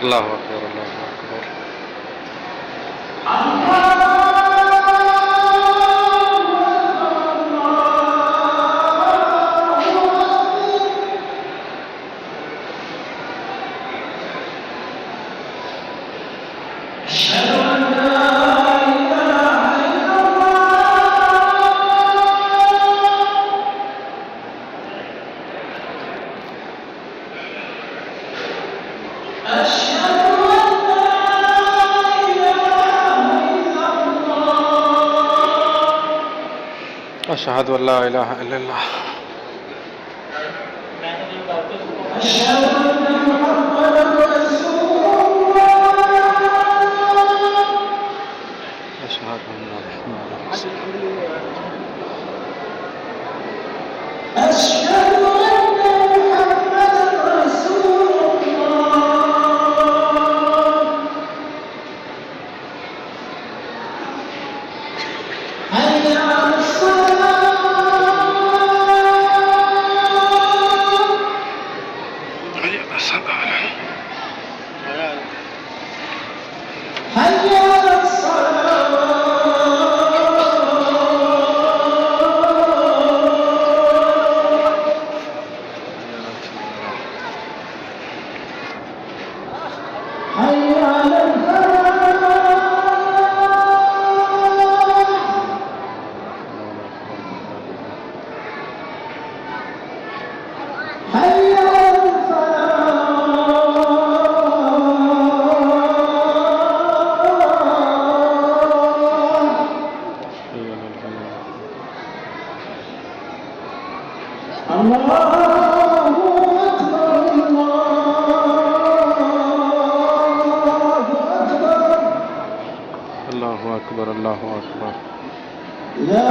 الله أكبر الله أكبر. أشهد أن لا إله إلا الله. أشهد أن محمدا رسول الله. أشهد أن محمدا رسول الله. أشهد أن محمدا رسول الله. حي على الصلاة. حي على الصلاة. حي على الصلاة. حي على الفلاح. حي على الله أكبر الله أكبر. لا